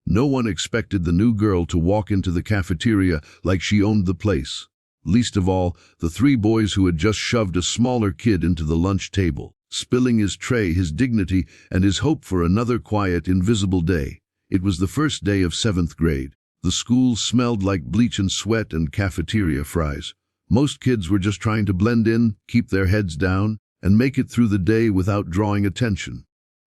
No one expected the new girl to walk into the cafeteria like she owned the place. Least of all, the three boys who had just shoved a smaller kid into the lunch table, spilling his tray, his dignity, and his hope for another quiet, invisible day. It was the first day of 7th grade. The school smelled like bleach and sweat and cafeteria fries. Most kids were just trying to blend in, keep their heads down, and make it through the day without drawing attention.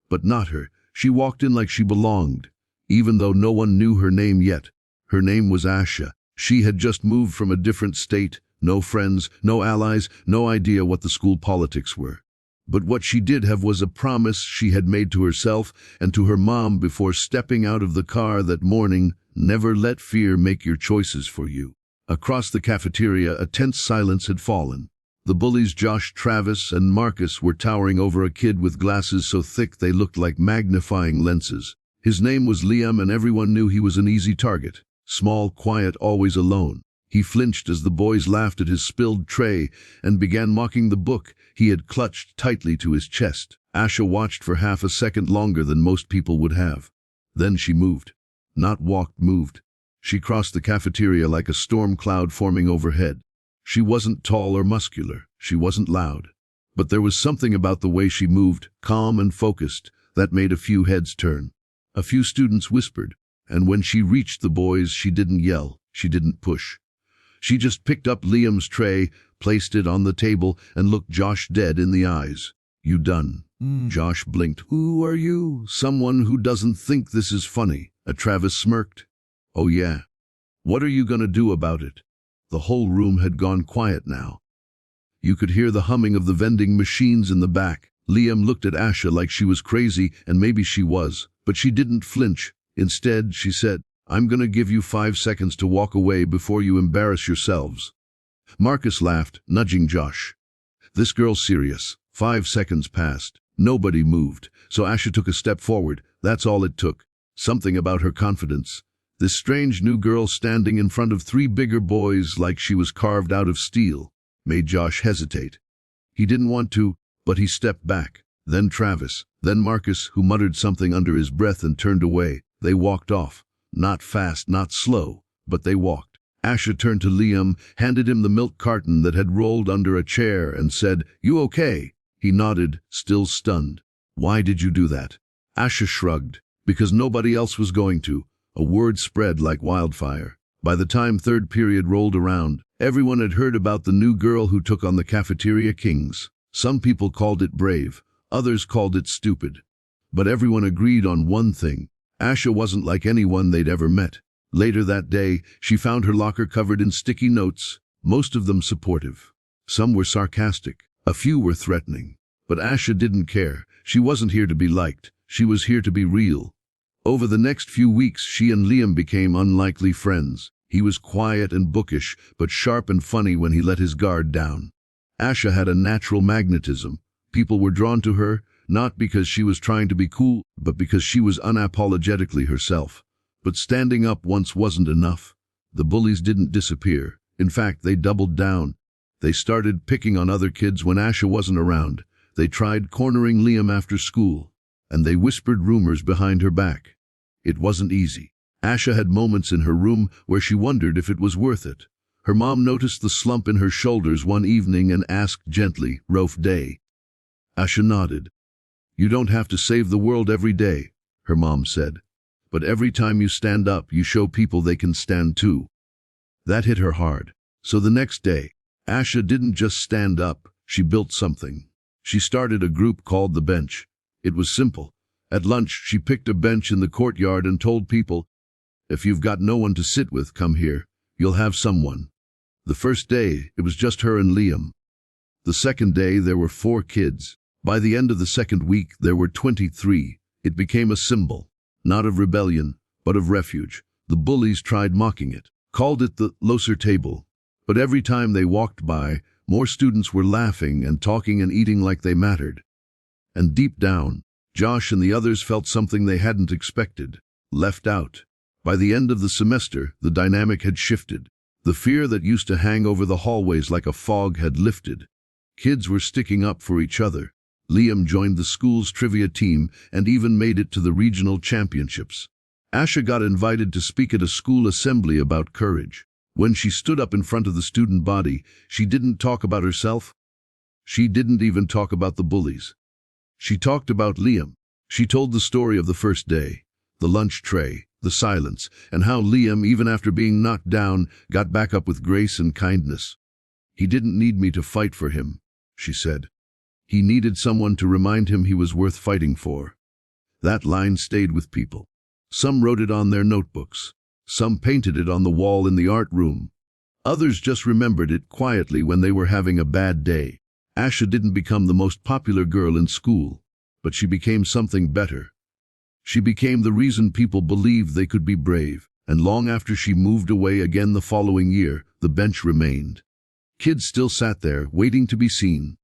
But not her. She walked in like she belonged, even though no one knew her name yet. Her name was Asha. She had just moved from a different state, no friends, no allies, no idea what the school politics were. But what she did have was a promise she had made to herself and to her mom before stepping out of the car that morning: never let fear make your choices for you. Across the cafeteria, a tense silence had fallen. The bullies Josh, Travis, and Marcus were towering over a kid with glasses so thick they looked like magnifying lenses. His name was Liam, and everyone knew he was an easy target. Small, quiet, always alone. He flinched as the boys laughed at his spilled tray and began mocking the book he had clutched tightly to his chest. Asha watched for half a second longer than most people would have. Then she moved. Not walked, moved. She crossed the cafeteria like a storm cloud forming overhead. She wasn't tall or muscular. She wasn't loud. But there was something about the way she moved, calm and focused, that made a few heads turn. A few students whispered, and when she reached the boys, she didn't yell, she didn't push. She just picked up Liam's tray, placed it on the table, and looked Josh dead in the eyes. "You done?" Josh blinked. "Who are you?" "Someone who doesn't think this is funny." Travis smirked. "Oh yeah. What are you gonna do about it?" The whole room had gone quiet now. You could hear the humming of the vending machines in the back. Liam looked at Asha like she was crazy, and maybe she was, but she didn't flinch. Instead, she said, "I'm gonna give you 5 seconds to walk away before you embarrass yourselves." Marcus laughed, nudging Josh. "This girl's serious." 5 seconds passed. Nobody moved, so Asha took a step forward. That's all it took. Something about her confidence. This strange new girl standing in front of 3 bigger boys like she was carved out of steel made Josh hesitate. He didn't want to, but he stepped back. Then Travis, then Marcus, who muttered something under his breath and turned away. They walked off. Not fast, not slow, but they walked. Asha turned to Liam, handed him the milk carton that had rolled under a chair, and said, "You okay?" He nodded, still stunned. "Why did you do that?" Asha shrugged. "Because nobody else was going to." A word spread like wildfire. By the time 3rd period rolled around, everyone had heard about the new girl who took on the cafeteria kings. Some people called it brave, others called it stupid. But everyone agreed on one thing: Asha wasn't like anyone they'd ever met. Later that day, she found her locker covered in sticky notes, most of them supportive. Some were sarcastic, a few were threatening. But Asha didn't care. She wasn't here to be liked. She was here to be real. Over the next few weeks, she and Liam became unlikely friends. He was quiet and bookish, but sharp and funny when he let his guard down. Asha had a natural magnetism. People were drawn to her, not because she was trying to be cool, but because she was unapologetically herself. But standing up once wasn't enough. The bullies didn't disappear. In fact, they doubled down. They started picking on other kids when Asha wasn't around. They tried cornering Liam after school, and they whispered rumors behind her back. It wasn't easy. Asha had moments in her room where she wondered if it was worth it. Her mom noticed the slump in her shoulders one evening and asked gently, "Rough day?" Asha nodded. "You don't have to save the world every day," her mom said. "But every time you stand up, you show people they can stand too." That hit her hard. So the next day, Asha didn't just stand up, she built something. She started a group called The Bench. It was simple. At lunch, she picked a bench in the courtyard and told people, "If you've got no one to sit with, come here. You'll have someone." The first day, it was just her and Liam. The second day, there were 4 kids. By the end of the second week, there were 23. It became a symbol, not of rebellion, but of refuge. The bullies tried mocking it, called it the Loser table. But every time they walked by, more students were laughing and talking and eating like they mattered. And deep down, Josh and the others felt something they hadn't expected: left out. By the end of the semester, the dynamic had shifted. The fear that used to hang over the hallways like a fog had lifted. Kids were sticking up for each other. Liam joined the school's trivia team and even made it to the regional championships. Asha got invited to speak at a school assembly about courage. When she stood up in front of the student body, she didn't talk about herself. She didn't even talk about the bullies. She talked about Liam. She told the story of the first day, the lunch tray, the silence, and how Liam, even after being knocked down, got back up with grace and kindness. "He didn't need me to fight for him," she said. "He needed someone to remind him he was worth fighting for." That line stayed with people. Some wrote it on their notebooks. Some painted it on the wall in the art room. Others just remembered it quietly when they were having a bad day. Asha didn't become the most popular girl in school, but she became something better. She became the reason people believed they could be brave, and long after she moved away again the following year, the bench remained. Kids still sat there, waiting to be seen,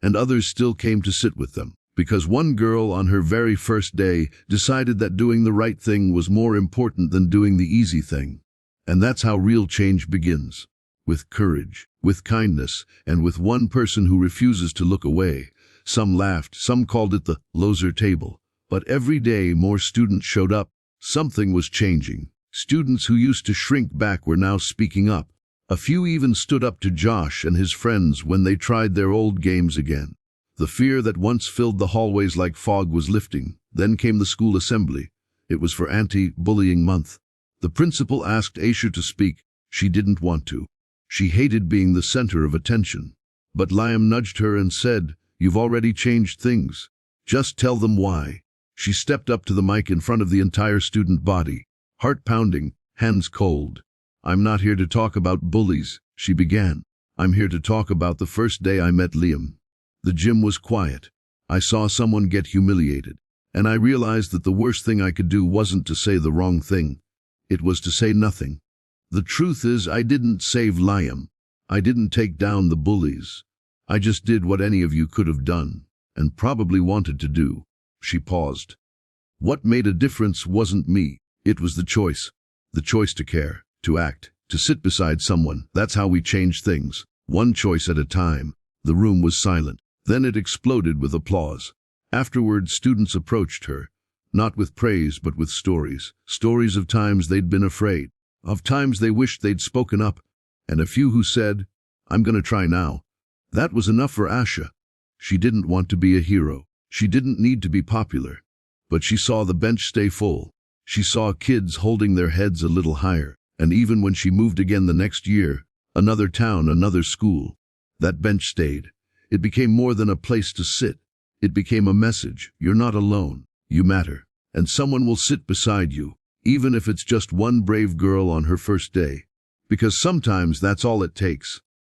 and others still came to sit with them, because one girl on her very first day decided that doing the right thing was more important than doing the easy thing. And that's how real change begins. With courage, with kindness, and with one person who refuses to look away. Some laughed, some called it the loser table. But every day more students showed up. Something was changing. Students who used to shrink back were now speaking up. A few even stood up to Josh and his friends when they tried their old games again. The fear that once filled the hallways like fog was lifting. Then came the school assembly. It was for anti-bullying month. The principal asked Asha to speak. She didn't want to. She hated being the center of attention. But Liam nudged her and said, "You've already changed things. Just tell them why." She stepped up to the mic in front of the entire student body, heart pounding, hands cold. "I'm not here to talk about bullies," she began. "I'm here to talk about the first day I met Liam." The gym was quiet. I saw someone get humiliated, and I realized that the worst thing I could do wasn't to say the wrong thing. It was to say nothing. The truth is, I didn't save Liam. I didn't take down the bullies. I just did what any of you could have done, and probably wanted to do. She paused. What made a difference wasn't me. It was the choice. The choice to care, to act, to sit beside someone. That's how we change things. One choice at a time. The room was silent. Then it exploded with applause. Afterward, students approached her, not with praise but with stories. Stories of times they'd been afraid, of times they wished they'd spoken up, and a few who said, "I'm going to try now." That was enough for Asha. She didn't want to be a hero. She didn't need to be popular. But she saw the bench stay full. She saw kids holding their heads a little higher. And even when she moved again the next year, another town, another school, that bench stayed. It became more than a place to sit. It became a message. You're not alone. You matter. And someone will sit beside you, even if it's just one brave girl on her first day. Because sometimes that's all it takes.